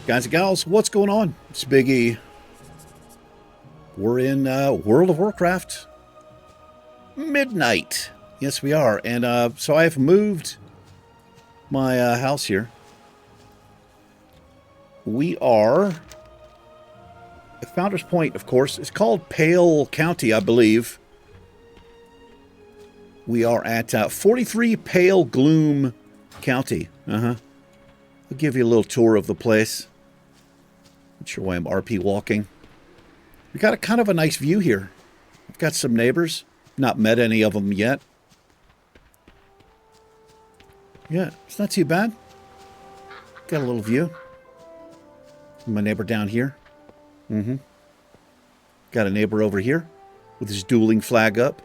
Guys and gals, what's going on? It's Big E. We're in World of Warcraft Midnight. Yes, we are. And so I have moved my house here. We are at Founders Point, of course. It's called Pale County, I believe. We are at 43 Pale Gloom County. I'll give you a little tour of the place. Not sure why I'm RP walking. We got a kind of a nice view here. I've got some neighbors. Not met any of them yet. Yeah, it's not too bad. Got a little view. My neighbor down here. Got a neighbor over here with his dueling flag up.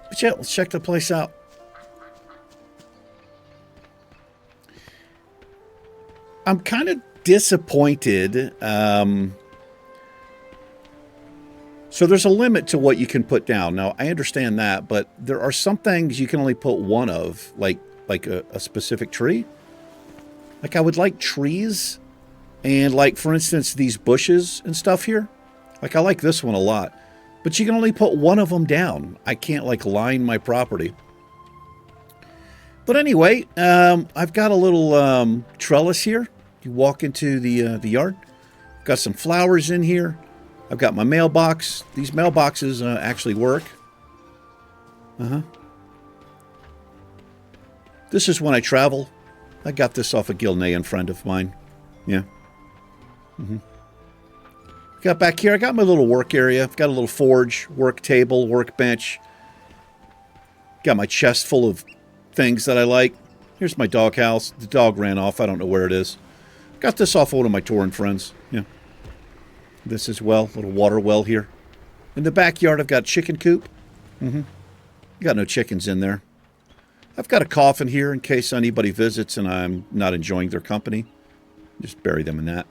But yeah, let's check the place out. I'm kind of disappointed. So there's a limit to what you can put down. Now, I understand that, but there are some things you can only put one of, like a specific tree. Like, I would like trees, and like, for instance, these bushes and stuff here. Like, I like this one a lot, but you can only put one of them down. I can't, like, line my property. But anyway, I've got a little trellis here. You walk into the yard. Got some flowers in here. I've got my mailbox. These mailboxes actually work. This is when I travel. I got this off a Gilnean friend of mine. Yeah. Got back here, I got my little work area. I've got a little forge, work table, workbench. Got my chest full of things that I like. Here's my doghouse. The dog ran off. I don't know where it is. Got this off one of my Tauren friends. Yeah. This as well. Little water well here. In the backyard, I've got a chicken coop. Got no chickens in there. I've got a coffin here in case anybody visits and I'm not enjoying their company. Just bury them in that.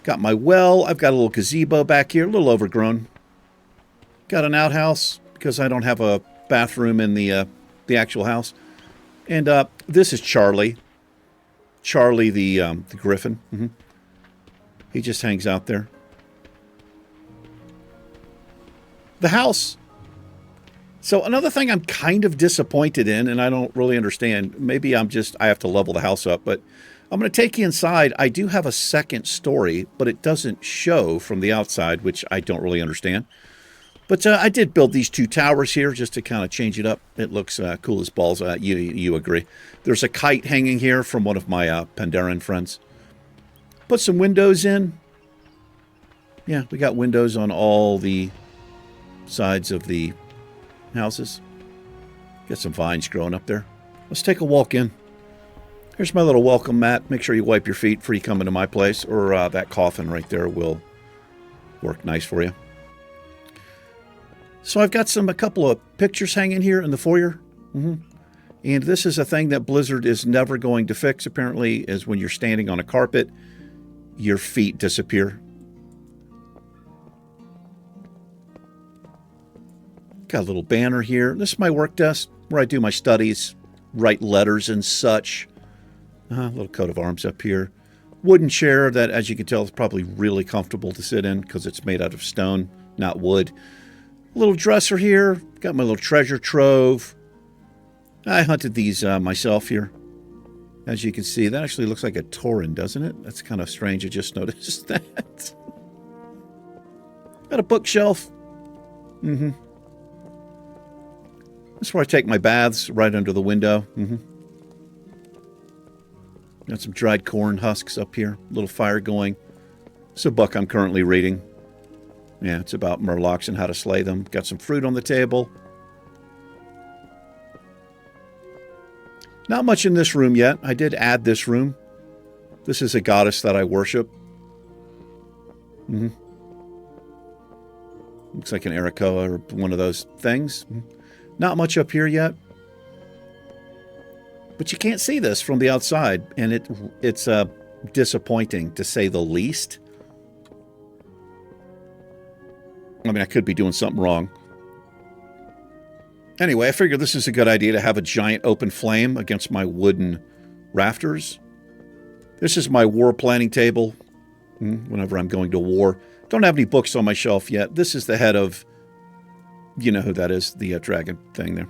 Got my well. I've got a little gazebo back here. A little overgrown. Got an outhouse because I don't have a bathroom in the actual house. And this is Charlie. Charlie the griffin. He just hangs out there. The house. So another thing I'm kind of disappointed in, and I don't really understand. Maybe I have to level the house up, but I'm going to take you inside. I do have a second story, but it doesn't show from the outside, which I don't really understand. But I did build these two towers here just to kind of change it up. It looks cool as balls. You agree. There's a kite hanging here from one of my Pandaren friends. Put some windows in. Yeah, we got windows on all the sides of the houses. Got some vines growing up there. Let's take a walk in. Here's my little welcome mat. Make sure you wipe your feet before you come into my place, or that coffin right there will work nice for you. So I've got a couple of pictures hanging here in the foyer. And this is a thing that Blizzard is never going to fix, apparently, is when you're standing on a carpet, your feet disappear. Got a little banner here. This is my work desk where I do my studies, write letters and such. Little coat of arms up here. Wooden chair that, as you can tell, is probably really comfortable to sit in because it's made out of stone, not wood. Little dresser here. Got my little treasure trove. I hunted these myself here. As you can see, that actually looks like a Tauren, doesn't it? That's kind of strange. I just noticed that. Got a bookshelf. That's where I take my baths, right under the window. Got some dried corn husks up here. A little fire going. It's a book I'm currently reading. Yeah, it's about murlocs and how to slay them. Got some fruit on the table. Not much in this room yet. I did add this room. This is a goddess that I worship. Looks like an Arakoa or one of those things. Not much up here yet. But you can't see this from the outside, and it's disappointing, to say the least. I mean, I could be doing something wrong. Anyway, I figured this is a good idea to have a giant open flame against my wooden rafters. This is my war planning table. Whenever I'm going to war. Don't have any books on my shelf yet. This is the head of, you know who that is, the dragon thing there.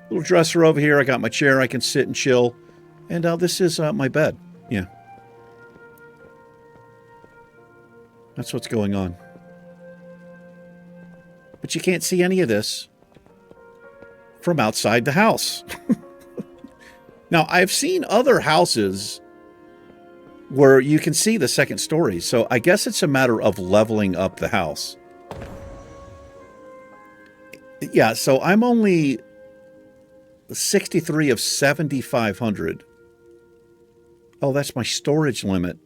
Little dresser over here. I got my chair. I can sit and chill. And this is my bed. Yeah. That's what's going on. But you can't see any of this from outside the house. Now, I've seen other houses where you can see the second story. So I guess it's a matter of leveling up the house. Yeah, so I'm only 63 of 7,500. Oh, that's my storage limit.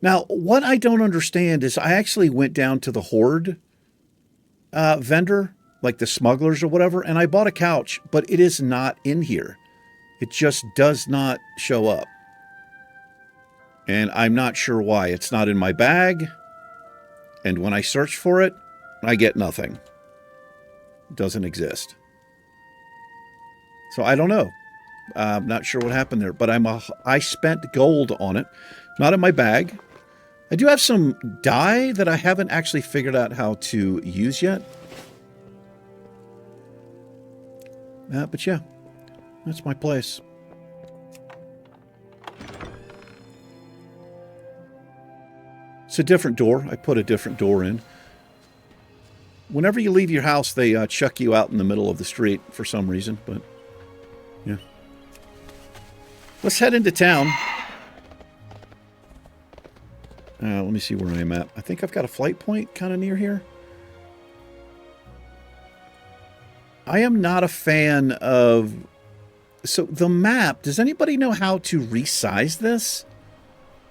Now, what I don't understand is I actually went down to the Horde vendor, like the smugglers or whatever, and I bought a couch, but it is not in here. It just does not show up. And I'm not sure why. It's not in my bag. And when I search for it, I get nothing. It doesn't exist. So I don't know. I'm not sure what happened there. But I spent gold on it. Not in my bag. I do have some dye that I haven't actually figured out how to use yet. But yeah, that's my place. It's a different door. I put a different door in. Whenever you leave your house, they chuck you out in the middle of the street for some reason, but yeah. Let's head into town. Let me see where I'm at. I think I've got a flight point kind of near here. I am not a fan of... So the map, does anybody know how to resize this?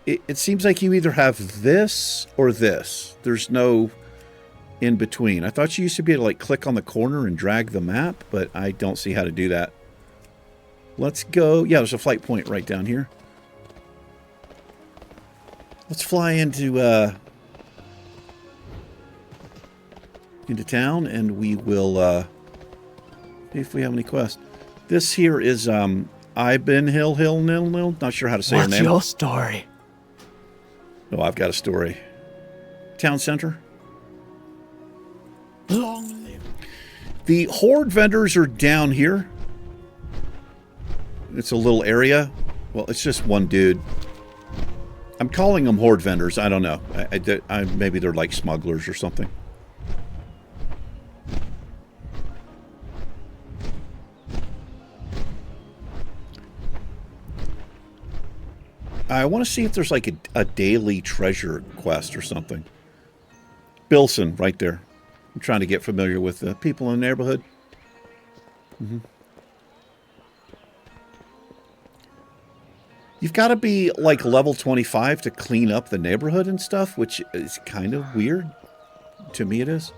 It seems like you either have this or this. There's no in between. I thought you used to be able to like click on the corner and drag the map, but I don't see how to do that. Let's go. Yeah, there's a flight point right down here. Let's fly into town, and we will see if we have any quests. This here is Iben Hill Nil Nil. Not sure how to say her name. What's your story? Oh, I've got a story. Town center. Long live. The Horde vendors are down here. It's a little area. Well, it's just one dude. I'm calling them Horde vendors. I don't know. Maybe they're like smugglers or something. I want to see if there's like a daily treasure quest or something. Bilson, right there. I'm trying to get familiar with the people in the neighborhood. You've got to be like level 25 to clean up the neighborhood and stuff, which is kind of weird. To me it is.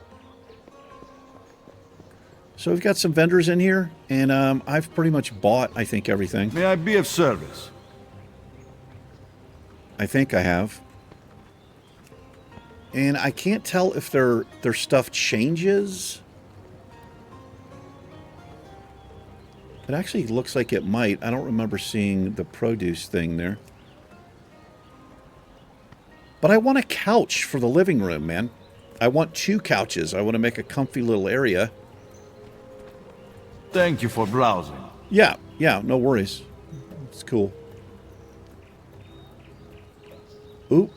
So we've got some vendors in here, and I've pretty much bought, I think, everything. May I be of service? I think I have. And I can't tell if their stuff changes. It actually looks like it might. I don't remember seeing the produce thing there. But I want a couch for the living room, man. I want 2 couches. I want to make a comfy little area. Thank you for browsing. Yeah, no worries. It's cool. Ooh.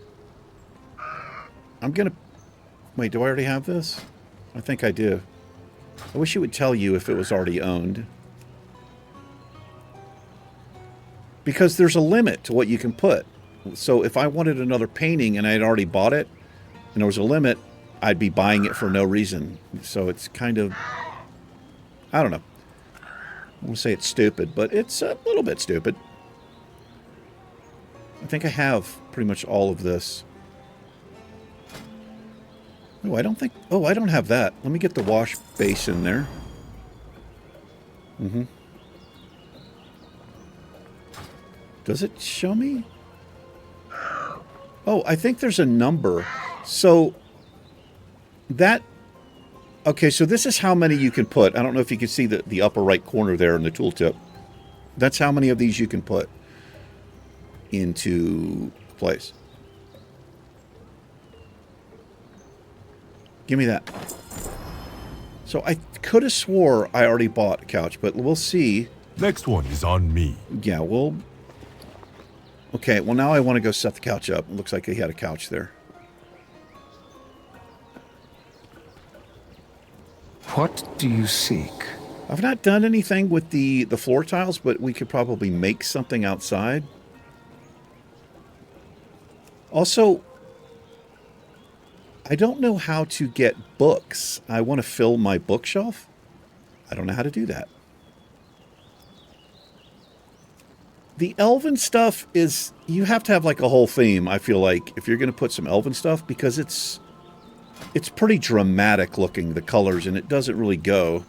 I'm gonna... Wait, do I already have this? I think I do. I wish it would tell you if it was already owned. Because there's a limit to what you can put. So if I wanted another painting and I had already bought it, and there was a limit, I'd be buying it for no reason. So it's kind of... I don't know. I won't say it's stupid, but it's a little bit stupid. I think I have pretty much all of this. Oh, I don't think... Oh, I don't have that. Let me get the wash basin there. Does it show me? Oh, I think there's a number. So, that... Okay, so this is how many you can put. I don't know if you can see the upper right corner there in the tooltip. That's how many of these you can put. into place. Give me that. So I could have swore I already bought a couch, but we'll see. Next one is on me. Yeah, we'll... Okay, well now I want to go set the couch up. It looks like he had a couch there. What do you seek? I've not done anything with the floor tiles, but we could probably make something outside. Also, I don't know how to get books. I want to fill my bookshelf. I don't know how to do that. The elven stuff is... You have to have like a whole theme, I feel like, if you're going to put some elven stuff, because it's pretty dramatic looking, the colors, and it doesn't really go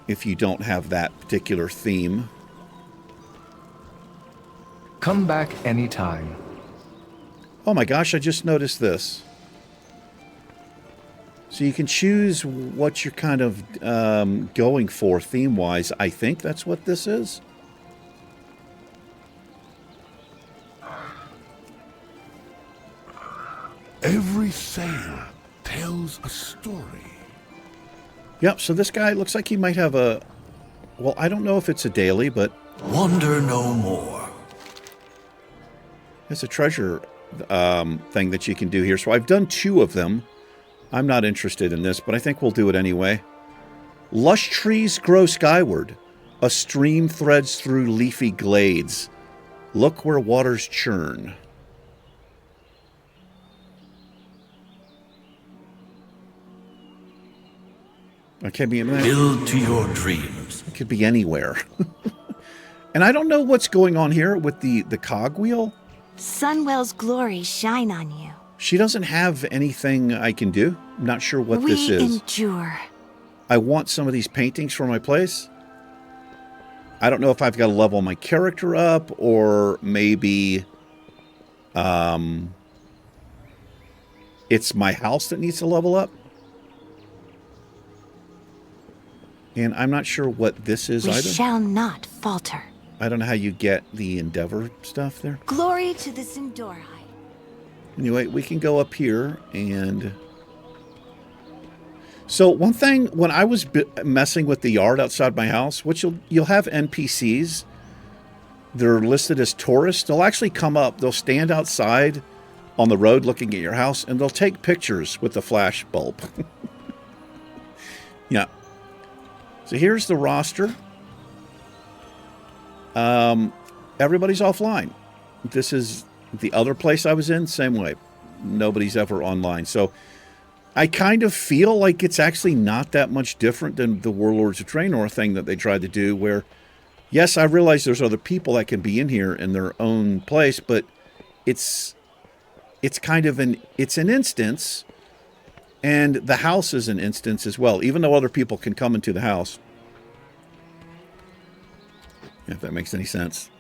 if you don't have that particular theme. Come back anytime. Oh my gosh, I just noticed this. So you can choose what you're kind of going for theme-wise. I think that's what this is. Every sail tells a story. Yep, so this guy looks like he might have a... Well, I don't know if it's a daily, but... Wonder no more. There's a treasure thing that you can do here. So I've done 2 of them. I'm not interested in this, but I think we'll do it anyway. Lush trees grow skyward. A stream threads through leafy glades. Look where waters churn. It could be, Build to your dreams. it could be anywhere. And I don't know what's going on here with the cogwheel. Sunwell's glory shine on you. She doesn't have anything I can do. I'm not sure what this is. We endure. I want some of these paintings for my place. I don't know if I've got to level my character up, or maybe it's my house that needs to level up. And I'm not sure what this is We either. shall not falter. I don't know how you get the Endeavor stuff there. Glory to the Sindorai. Anyway, we can go up here and... So one thing, when I was messing with the yard outside my house, which you'll have NPCs, they're listed as tourists. They'll actually come up, they'll stand outside on the road looking at your house, and they'll take pictures with the flash bulb. Yeah. So here's the roster. Everybody's offline. This is the other place I was in, same way. Nobody's ever online. So I kind of feel like it's actually not that much different than the Warlords of Draenor thing that they tried to do, where, yes, I realize there's other people that can be in here in their own place, but it's kind of an instance, and the house is an instance as well, even though other people can come into the house. If that makes any sense.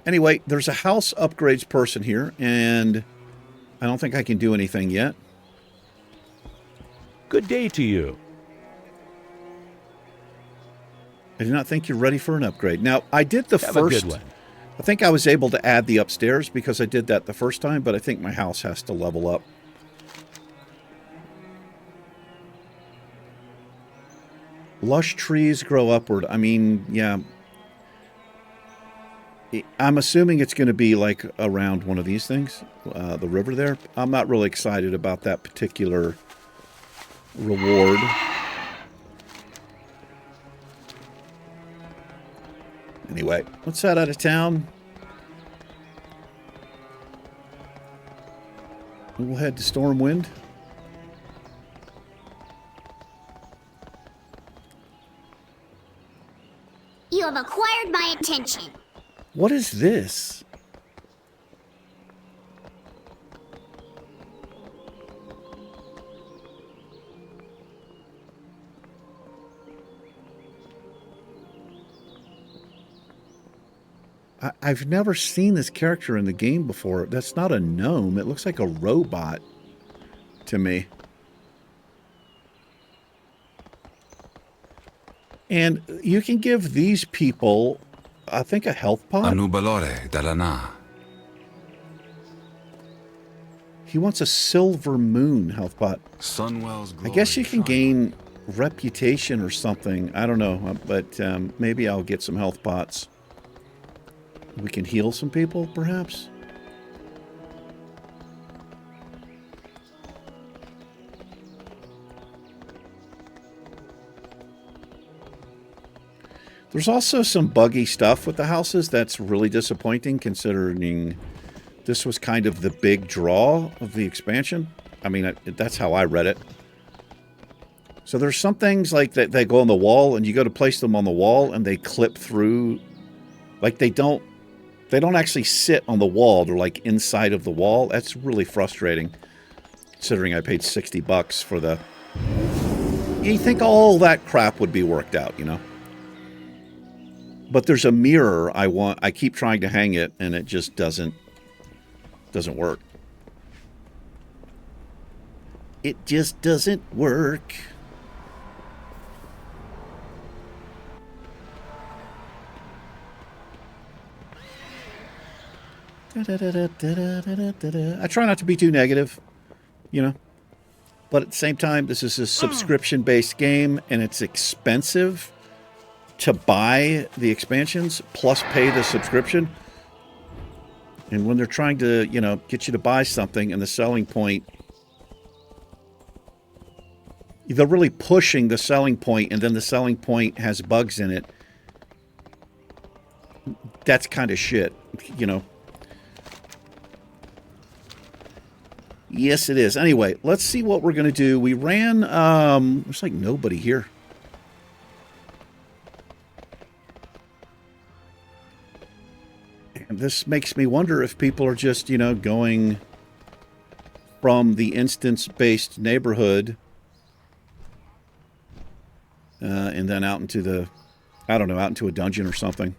Anyway, there's a house upgrades person here, and I don't think I can do anything yet. Good day to you. I do not think you're ready for an upgrade. Now, I did the Have first... a good one. I think I was able to add the upstairs because I did that the first time, but I think my house has to level up. Lush trees grow upward. I mean, yeah. I'm assuming it's going to be like around one of these things, the river there. I'm not really excited about that particular reward. Anyway, let's head out of town. We'll head to Stormwind. You have acquired my attention. What is this? I've never seen this character in the game before. That's not a gnome. It looks like a robot to me. And you can give these people I think a health pot. Anubalore Dalana. He wants a silver moon health pot. Sunwell's I glory guess you can shine. gain reputation or something. I don't know, but maybe I'll get some health pots. We can heal some people, perhaps. There's also some buggy stuff with the houses that's really disappointing, considering this was kind of the big draw of the expansion. I mean, that's how I read it. So there's some things like that they go on the wall, and you go to place them on the wall, and they clip through. Like they don't actually sit on the wall. They're like inside of the wall. That's really frustrating, considering I paid $60 for the. You think all that crap would be worked out, you know? But there's a mirror I keep trying to hang it, and it just doesn't work. It just doesn't work. I try not to be too negative, you know. But at the same time, this is a subscription-based game, and it's expensive to buy the expansions plus pay the subscription. And when they're trying to, you know, get you to buy something, and the selling point, they're really pushing the selling point, and then the selling point has bugs in it. That's kind of shit, you know. Yes, it is. Anyway, let's see what we're going to do. We ran, there's like nobody here. And this makes me wonder if people are just, you know, going from the instance-based neighborhood and then out into the, I don't know, out into a dungeon or something.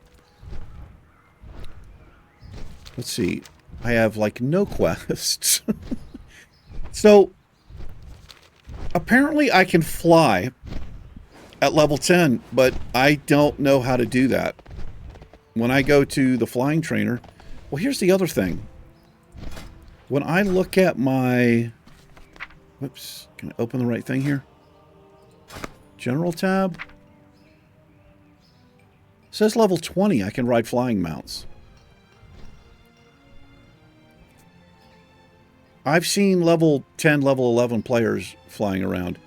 Let's see. I have, like, no quests. So, apparently I can fly at level 10, but I don't know how to do that. When I go to the flying trainer, well, here's the other thing. When I look at my, whoops, can I open the right thing here? General tab. It says level 20, I can ride flying mounts. I've seen level 10, level 11 players flying around.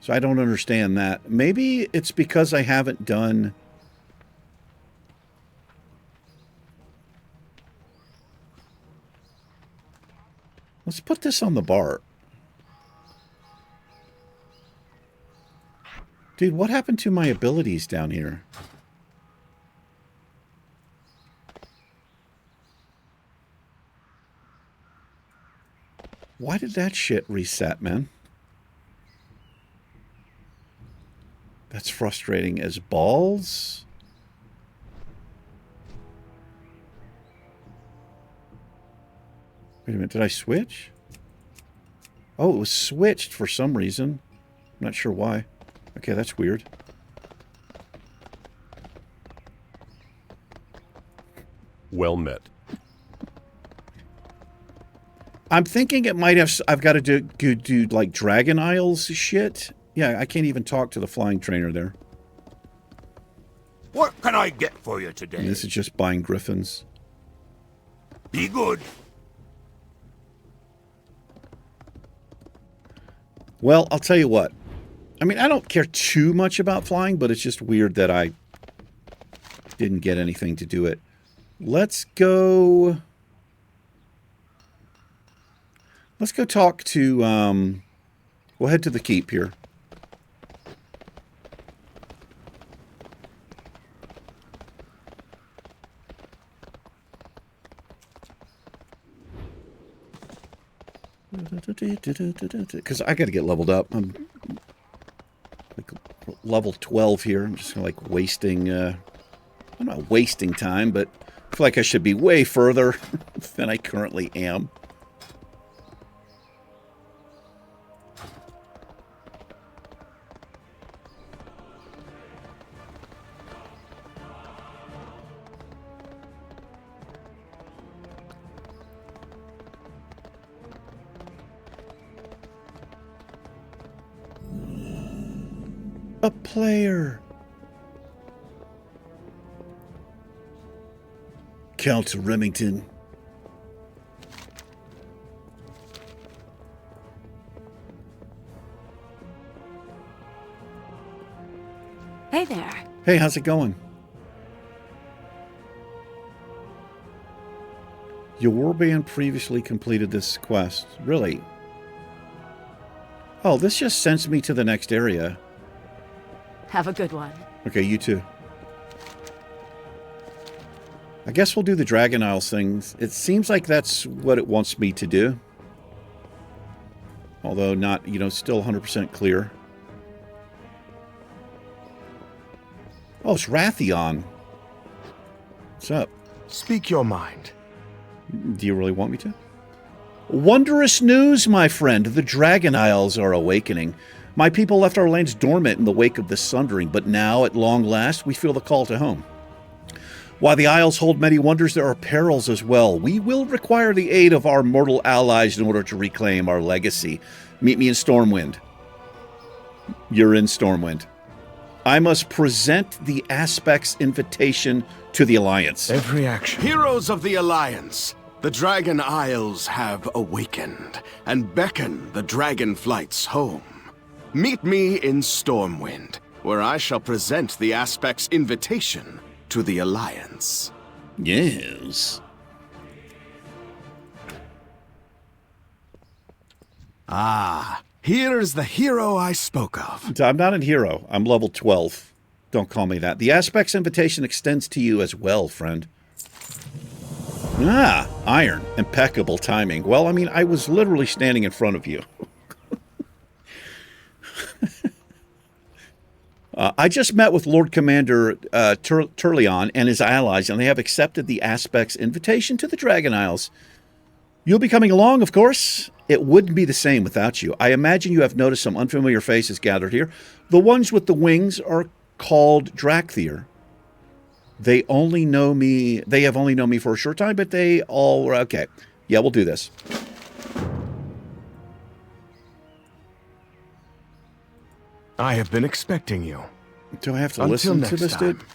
So I don't understand that. Maybe it's because I haven't done... Let's put this on the bar. Dude, what happened to my abilities down here? Why did that shit reset, man? That's frustrating as balls. Wait a minute, did I switch? Oh, it was switched for some reason. I'm not sure why. Okay, that's weird. Well met. I'm thinking it might have... I've got to do like Dragon Isles shit. Yeah, I can't even talk to the flying trainer there. What can I get for you today? And this is just buying griffins. Be good. Well, I'll tell you what. I mean, I don't care too much about flying, but it's just weird that I didn't get anything to do it. Let's go... Let's go talk to... we'll head to the keep here. Because I got to get leveled up. I'm like level 12 here. I'm just kind of like wasting... I'm not wasting time, but I feel like I should be way further than I currently am. a player. Count Remington. Hey there. Hey, how's it going? Your warband previously completed this quest. Really? Oh, this just sends me to the next area. Have a good one. Okay, you too. I guess we'll do the Dragon Isles things. It seems like that's what it wants me to do. Although not, you know, still 100% clear. Oh, it's Rathion. What's up? Speak your mind. Do you really want me to? Wondrous news, my friend. The Dragon Isles are awakening. My people left our lands dormant in the wake of the Sundering, but now, at long last, we feel the call to home. While the Isles hold many wonders, there are perils as well. We will require the aid of our mortal allies in order to reclaim our legacy. Meet me in Stormwind. You're in Stormwind. I must present the Aspect's invitation to the Alliance. Every action. Heroes of the Alliance, the Dragon Isles have awakened and beckon the dragon flights home. Meet me in Stormwind, where I shall present the Aspect's invitation to the Alliance. Yes. Ah, here's the hero I spoke of. I'm not a hero. I'm level 12. Don't call me that. The Aspect's invitation extends to you as well, friend. Ah, iron. Impeccable timing. Well, I mean, I was literally standing in front of you. I just met with Lord Commander Turleon and his allies, and they have accepted the Aspect's invitation to the Dragon Isles. You'll be coming along, of course. It wouldn't be the same without you. I imagine you have noticed some unfamiliar faces gathered here. The ones with the wings are called Drakthir. They have only known me for a short time, but they all... Okay. Yeah, we'll do this. I have been expecting you. Do I have to Until listen to next this, dude? time.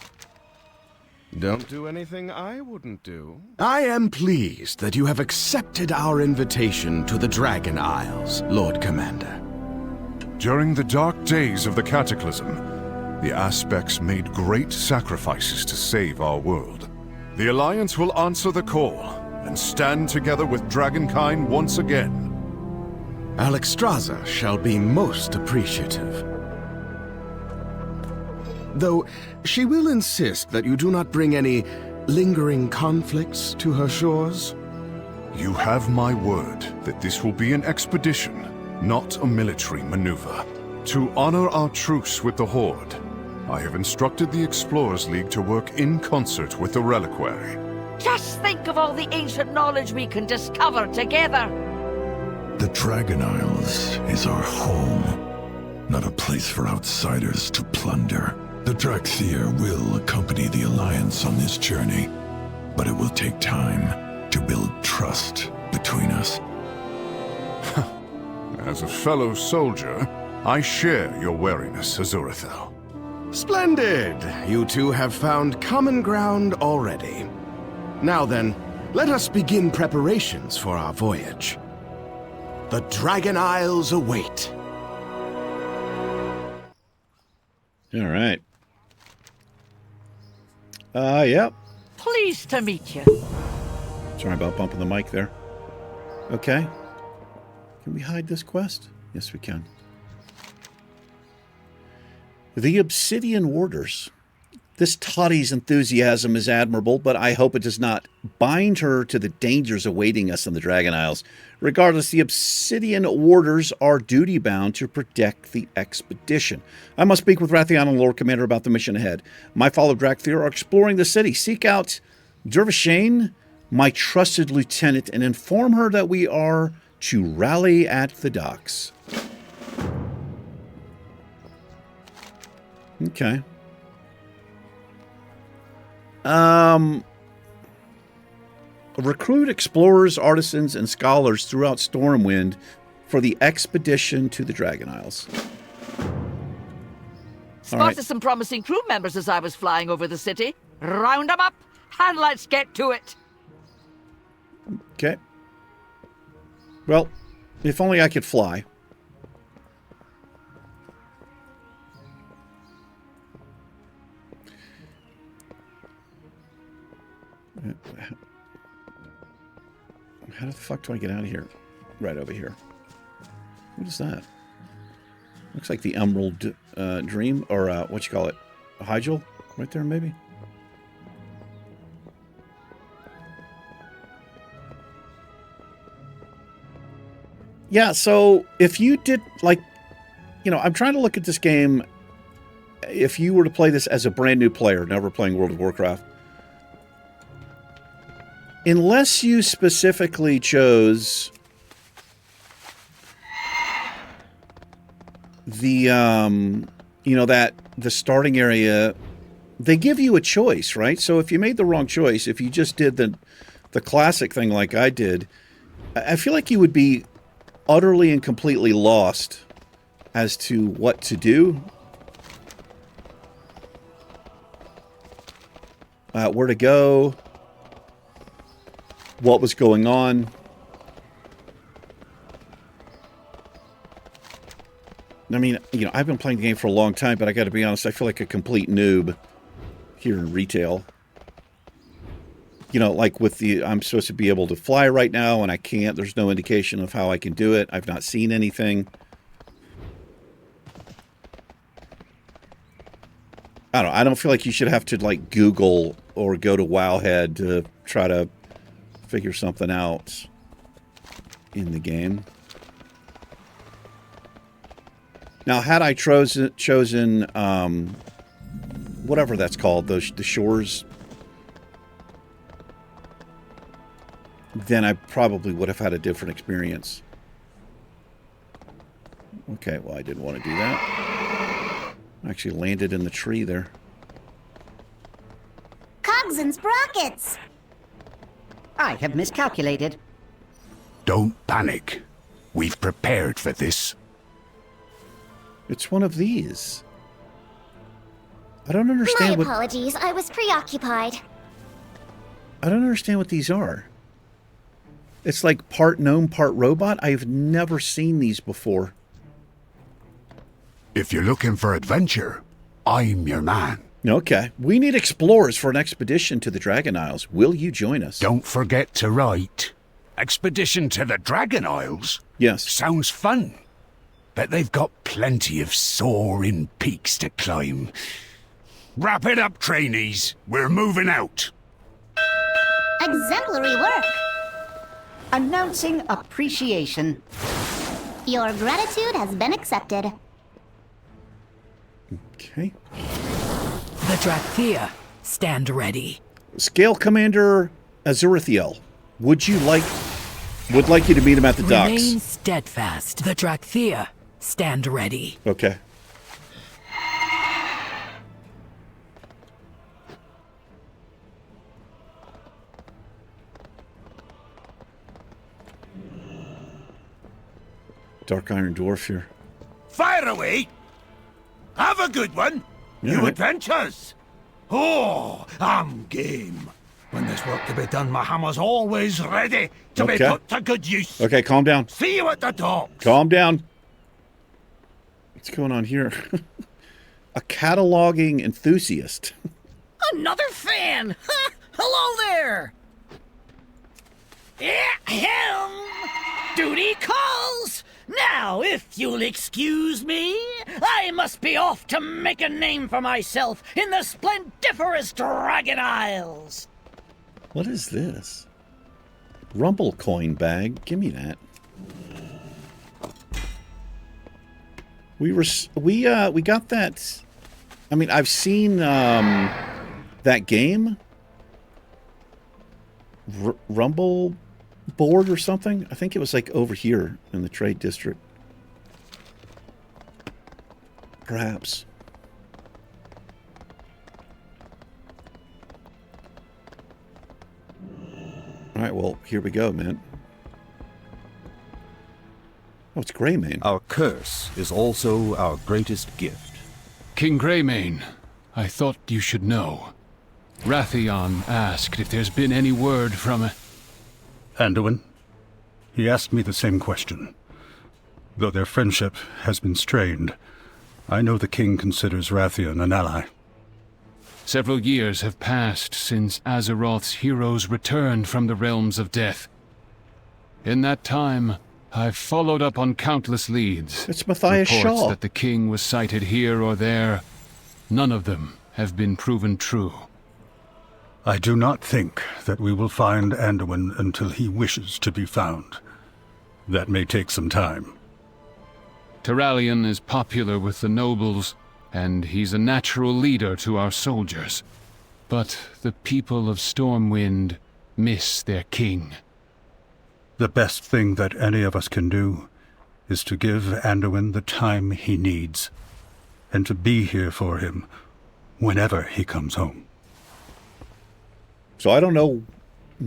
Don't do anything I wouldn't do. I am pleased that you have accepted our invitation to the Dragon Isles, Lord Commander. During the dark days of the Cataclysm, the Aspects made great sacrifices to save our world. The Alliance will answer the call and stand together with Dragonkind once again. Alexstrasza shall be most appreciative. Though she will insist that you do not bring any lingering conflicts to her shores. You have my word that this will be an expedition, not a military maneuver. To honor our truce with the Horde, I have instructed the Explorers League to work in concert with the Reliquary. Just think of all the ancient knowledge we can discover together. The Dragon Isles is our home, not a place for outsiders to plunder. The Drakthir will accompany the Alliance on this journey, but it will take time to build trust between us. As a fellow soldier, I share your wariness, Azurathel. Splendid! You two have found common ground already. Now then, let us begin preparations for our voyage. The Dragon Isles await. All right. Yep. Pleased to meet you. Sorry about bumping the mic there. Okay. Can we hide this quest? Yes, we can. The Obsidian Warders. This toddy's enthusiasm is admirable, but I hope it does not bind her to the dangers awaiting us in the Dragon Isles. Regardless, the Obsidian Warders are duty-bound to protect the expedition. I must speak with Rathion and Lord Commander about the mission ahead. My fellow Drakthir are exploring the city. Seek out Dervishane, my trusted lieutenant, and inform her that we are to rally at the docks. Okay. Recruit explorers, artisans, and scholars throughout Stormwind for the expedition to the Dragon Isles. Spotted some promising crew members as I was flying over the city. Round 'em up, and let's get to it. Okay. Well, if only I could fly. How the fuck do I get out of here? Right over here. What is that? Looks like the Emerald Dream, or what you call it? A Hygel? Right there, maybe? Yeah, so if you did, like, you know, I'm trying to look at this game. If you were to play this as a brand new player, never playing World of Warcraft, unless you specifically chose the, you know, that the starting area, they give you a choice, right? So if you made the wrong choice, if you just did the classic thing like I did, I feel like you would be utterly and completely lost as to what to do, where to go, what was going on. I mean, you know, I've been playing the game for a long time, but I got to be honest, I feel like a complete noob here in retail. You know, like with the, I'm supposed to be able to fly right now, and I can't. There's no indication of how I can do it. I've not seen anything. I don't know. I don't feel like you should have to, like, Google or go to Wowhead to try to figure something out in the game. Now, had I chosen whatever that's called, the shores, then I probably would have had a different experience. Okay, well, I didn't want to do that. I actually landed in the tree there. Cogs and sprockets! I have miscalculated. Don't panic. We've prepared for this. It's one of these. I don't understand My apologies, I was preoccupied. I don't understand what these are. It's like part gnome, part robot. I've never seen these before. If you're looking for adventure, I'm your man. Okay. We need explorers for an expedition to the Dragon Isles. Will you join us? Don't forget to write. Expedition to the Dragon Isles? Yes. Sounds fun. Bet they've got plenty of soaring peaks to climb. Wrap it up, trainees. We're moving out. Exemplary work. Announcing appreciation. Your gratitude has been accepted. Okay. The Drakthea, stand ready. Scale Commander Azurithiel, would like you to meet him at the docks. Remain steadfast. The Drakthea, stand ready. Okay. Dark Iron Dwarf here. Fire away! Have a good one! Yeah, New right. adventures! Oh, I'm game. When there's work to be done, my hammer's always ready to be Okay. put to good use. Okay, calm down. See you at the docks. Calm down. What's going on here? A cataloging enthusiast. Another fan! Hello there! Ahem! Duty calls! Now, if you'll excuse me, I must be off to make a name for myself in the splendiferous Dragon Isles! What is this? Rumble coin bag. Give me that. We got that. I mean, I've seen that game, Rumble board or something. I think it was like over here in the trade district. Perhaps. All right, well, here we go, man. Oh, it's Gray Man. Our curse is also our greatest gift. King Greymane, I thought you should know. Wrathion asked if there's been any word from... Anduin? He asked me the same question. Though their friendship has been strained, I know the king considers Wrathion an ally. Several years have passed since Azeroth's heroes returned from the realms of death. In that time, I've followed up on countless leads. It's Matthias Reports Shaw. that the king was sighted here or there. None of them have been proven true. I do not think that we will find Anduin until he wishes to be found. That may take some time. Turalyon is popular with the nobles, and he's a natural leader to our soldiers. But the people of Stormwind miss their king. The best thing that any of us can do is to give Anduin the time he needs, and to be here for him whenever he comes home. So I don't know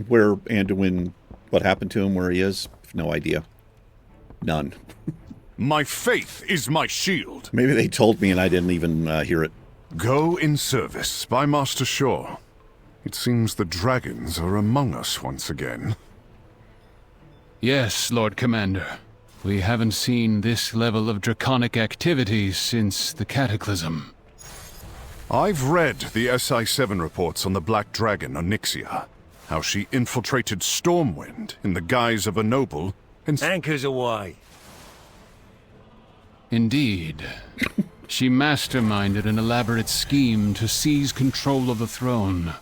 where Anduin, what happened to him, where he is. No idea. None. My faith is my shield. Maybe they told me and I didn't even hear it. Go in service by Master Shaw. It seems the dragons are among us once again. Yes, Lord Commander. We haven't seen this level of draconic activity since the Cataclysm. I've read the SI-7 reports on the Black Dragon Onyxia. How she infiltrated Stormwind in the guise of a noble and... Anchors away. Indeed. She masterminded an elaborate scheme to seize control of the throne.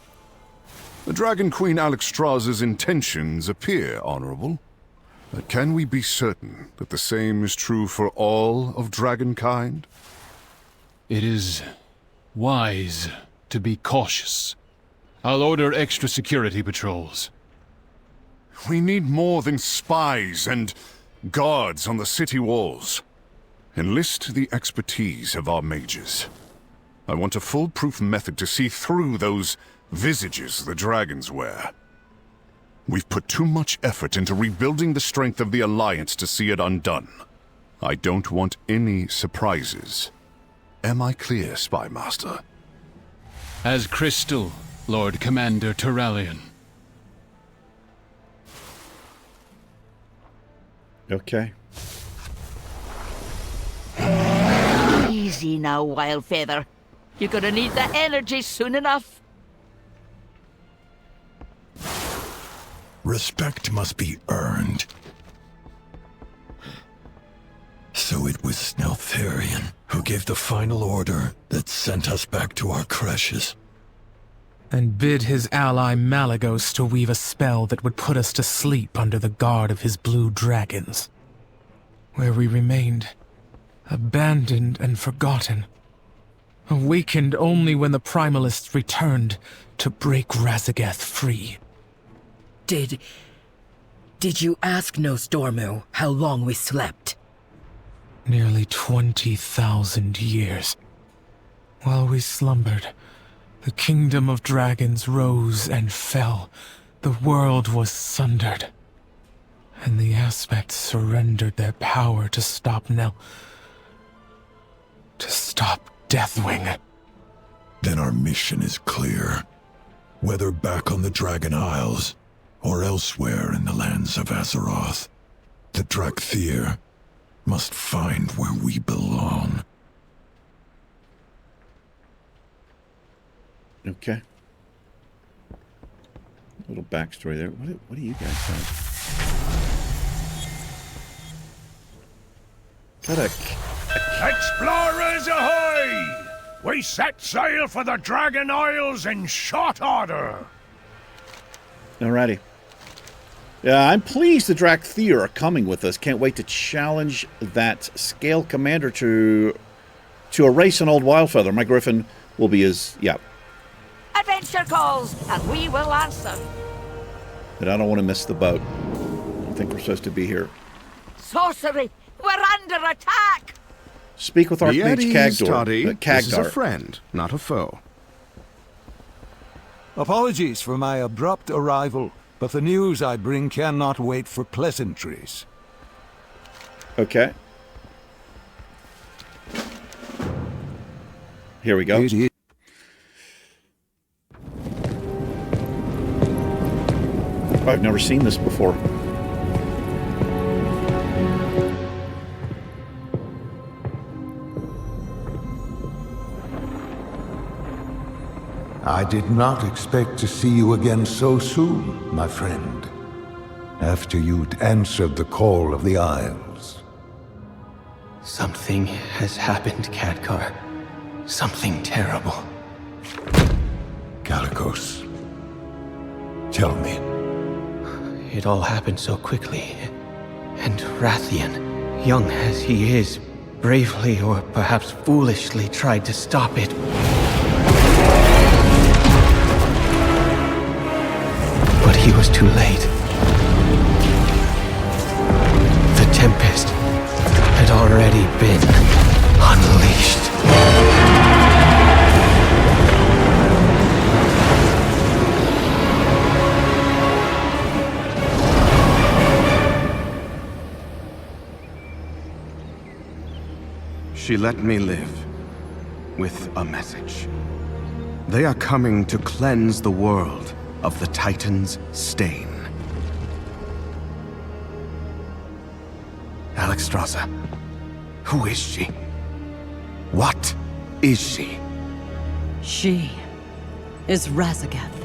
The Dragon Queen Alexstrasza's intentions appear honorable. But can we be certain that the same is true for all of Dragonkind? It is wise to be cautious. I'll order extra security patrols. We need more than spies and guards on the city walls. Enlist the expertise of our mages. I want a foolproof method to see through those visages the dragons wear. We've put too much effort into rebuilding the strength of the Alliance to see it undone. I don't want any surprises. Am I clear, Spy Master? As crystal, Lord Commander Turalyon. Okay. Easy now, Wildfeather. You're gonna need the energy soon enough. Respect must be earned. So it was Sneltharion who gave the final order that sent us back to our creches. And bid his ally Malagos to weave a spell that would put us to sleep under the guard of his blue dragons. Where we remained, abandoned and forgotten. Awakened only when the Primalists returned to break Razageth free. Did you ask Nostormu how long we slept? Nearly 20,000 years. While we slumbered, the kingdom of dragons rose and fell. The world was sundered. And the aspects surrendered their power to stop to stop Deathwing. Then our mission is clear. Whether back on the Dragon Isles, or elsewhere in the lands of Azeroth, the Drakthir must find where we belong. Okay. A little backstory there. What do you guys have? Got a... Explorers ahoy! We set sail for the Dragon Isles in short order. Alrighty. Yeah, I'm pleased the Drakthir are coming with us. Can't wait to challenge that Scale Commander to erase an old Wildfeather. My Griffin will be his... Yeah. Adventure calls, and we will answer. But I don't want to miss the boat. I think we're supposed to be here. Sorcery! We're under attack! Speak with Archmage Cagdor. This is a friend, not a foe. Apologies for my abrupt arrival, but the news I bring cannot wait for pleasantries. Okay. Here we go. I've never seen this before. I did not expect to see you again so soon, my friend. After you'd answered the call of the Isles. Something has happened, Khadgar. Something terrible. Kalikos, tell me. It all happened so quickly. And Rathian, young as he is, bravely or perhaps foolishly tried to stop it. But he was too late. The Tempest had already been unleashed. She let me live with a message. They are coming to cleanse the world of the Titan's stain. Alexstrasza, who is she? What is she? She is Razagath,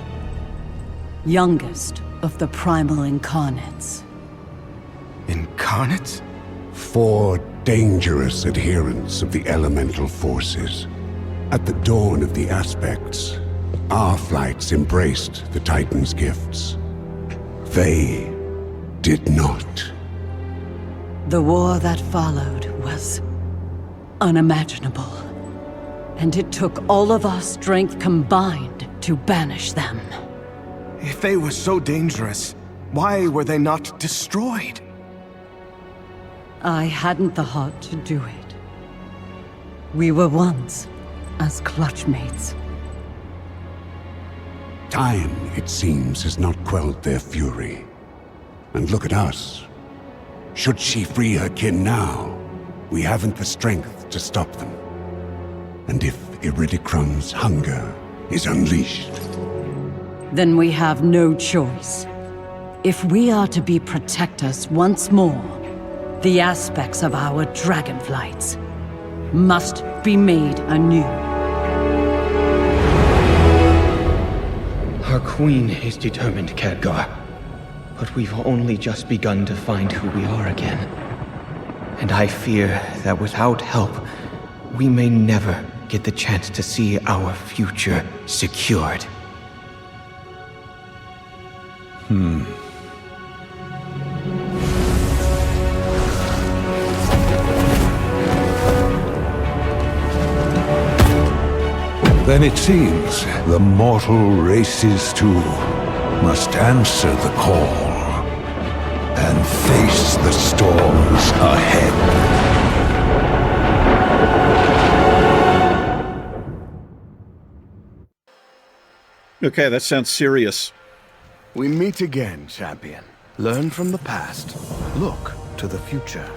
youngest of the primal incarnates. Incarnates? 4 dangerous adherents of the elemental forces. At the dawn of the aspects, our flights embraced the Titan's gifts. They did not. The war that followed was unimaginable. And it took all of our strength combined to banish them. If they were so dangerous, why were they not destroyed? I hadn't the heart to do it. We were once as clutchmates. Time, it seems, has not quelled their fury. And look at us. Should she free her kin now, we haven't the strength to stop them. And if Iridicrum's hunger is unleashed... Then we have no choice. If we are to be protectors once more, the aspects of our dragonflights must be made anew. Our queen is determined, Khadgar. But we've only just begun to find who we are again. And I fear that without help, we may never get the chance to see our future secured. Then it seems the mortal races too must answer the call and face the storms ahead. Okay, that sounds serious. We meet again, champion. Learn from the past. Look to the future.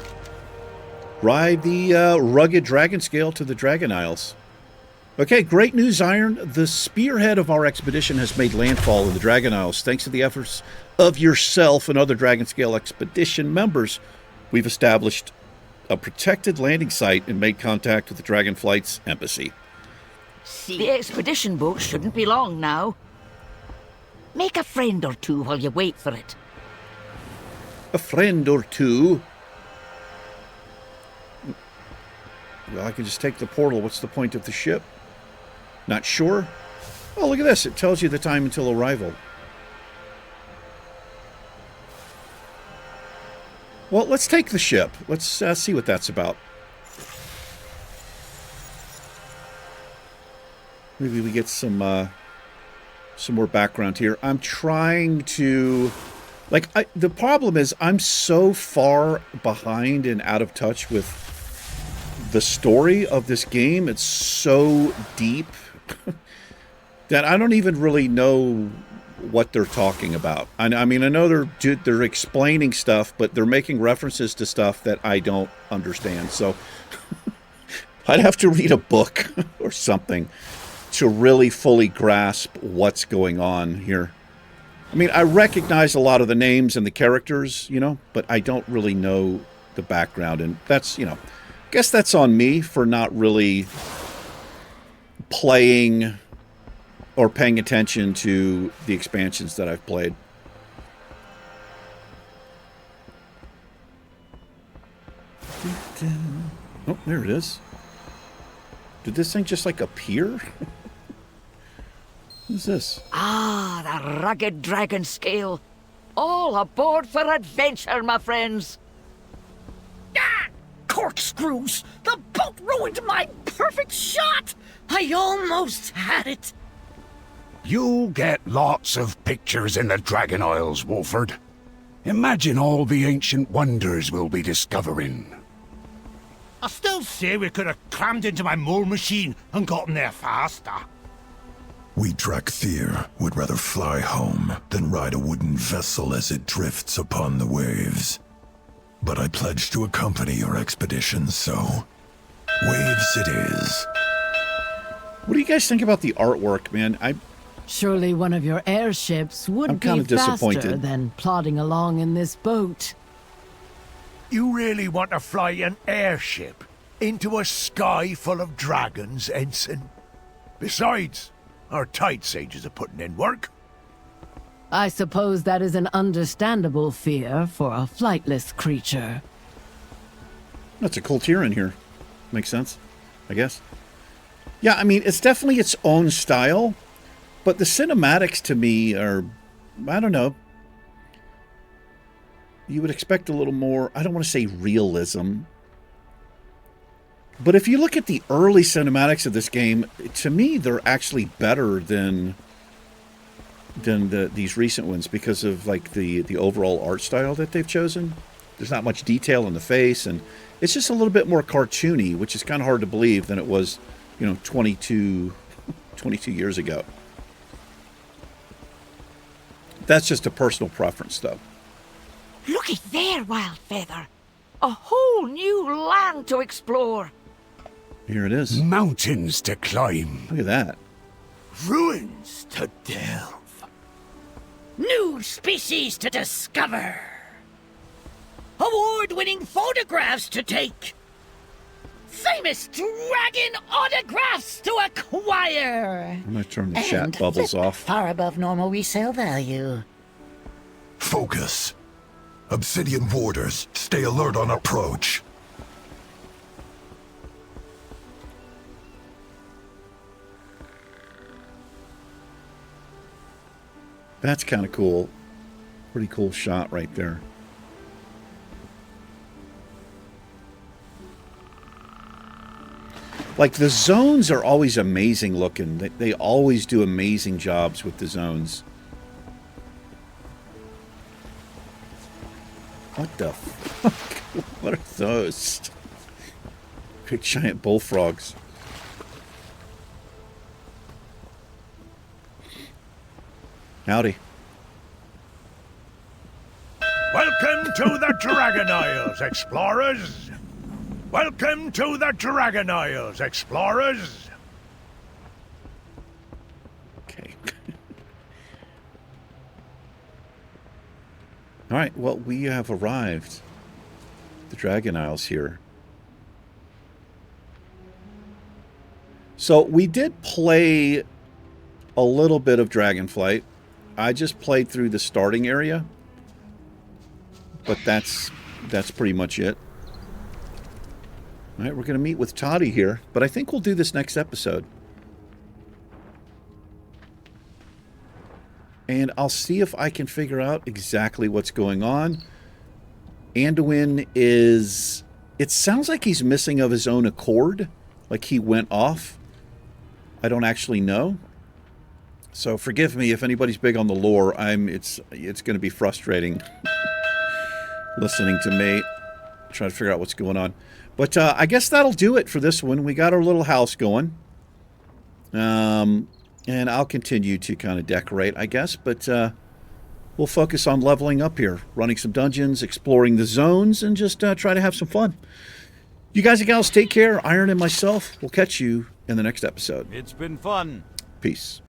Ride the rugged dragon scale to the Dragon Isles. Okay, great news, Iron. The spearhead of our expedition has made landfall in the Dragon Isles. Thanks to the efforts of yourself and other Dragon Scale expedition members, we've established a protected landing site and made contact with the Dragonflight's embassy. The expedition boat shouldn't be long now. Make a friend or two while you wait for it. A friend or two? Well, I can just take the portal. What's the point of the ship? Not sure? Oh, look at this. It tells you the time until arrival. Well, let's take the ship. Let's see what that's about. Maybe we get some more background here. I'm trying to... the problem is I'm so far behind and out of touch with the story of this game. It's so deep that I don't even really know what they're talking about. I mean, I know they're explaining stuff, but they're making references to stuff that I don't understand. So I'd have to read a book or something to really fully grasp what's going on here. I mean, I recognize a lot of the names and the characters, you know, but I don't really know the background. And that's, you know, I guess that's on me for not really playing or paying attention to the expansions that I've played. Oh, there it is. Did this thing just like appear? What is this? Ah, the rugged dragon scale. All aboard for adventure, my friends. Ah! Corkscrews! The boat ruined my perfect shot! I almost had it. You'll get lots of pictures in the Dragon Isles, Wolford. Imagine all the ancient wonders we'll be discovering. I still say we could have crammed into my mole machine and gotten there faster. We Drakthir would rather fly home than ride a wooden vessel as it drifts upon the waves. But I pledge to accompany your expedition, so waves it is. What do you guys think about the artwork, man? Surely one of your airships would I'm be kinda faster disappointed. than plodding along in this boat. You really want to fly an airship into a sky full of dragons, Ensign? Besides, our tide sages are putting in work. I suppose that is an understandable fear for a flightless creature. That's a cool tier in here. Makes sense, I guess. Yeah, I mean, it's definitely its own style, but the cinematics to me are, I don't know. You would expect a little more, I don't want to say realism, but if you look at the early cinematics of this game, to me, they're actually better than these recent ones because of like the overall art style that they've chosen. There's not much detail in the face, and it's just a little bit more cartoony, which is kind of hard to believe than it was, you know, 22 years ago. That's just a personal preference, though. Looky there, Wildfeather. A whole new land to explore. Here it is. Mountains to climb. Look at that. Ruins to delve. New species to discover. Award-winning photographs to take. Famous dragon autographs to acquire. I'm going to turn the chat bubbles off. Far above normal resale value. Focus. Obsidian warders, stay alert on approach. That's kind of cool. Pretty cool shot right there. Like, the zones are always amazing looking. They always do amazing jobs with the zones. What the fuck? What are those? Big giant bullfrogs. Howdy. Welcome to the Dragon Isles, explorers. Welcome to the Dragon Isles, explorers. Okay. All right, well, we have arrived. The Dragon Isles here. So we did play a little bit of Dragonflight. I just played through the starting area, but that's pretty much it. All right, we're going to meet with Toddy here, but I think we'll do this next episode. And I'll see if I can figure out exactly what's going on. Anduin is... It sounds like he's missing of his own accord, like he went off. I don't actually know. So forgive me if anybody's big on the lore. It's going to be frustrating listening to me trying to figure out what's going on. But I guess that'll do it for this one. We got our little house going. And I'll continue to kind of decorate, I guess. But we'll focus on leveling up here. Running some dungeons, exploring the zones, and just try to have some fun. You guys and gals, take care. Iron and myself will catch you in the next episode. It's been fun. Peace.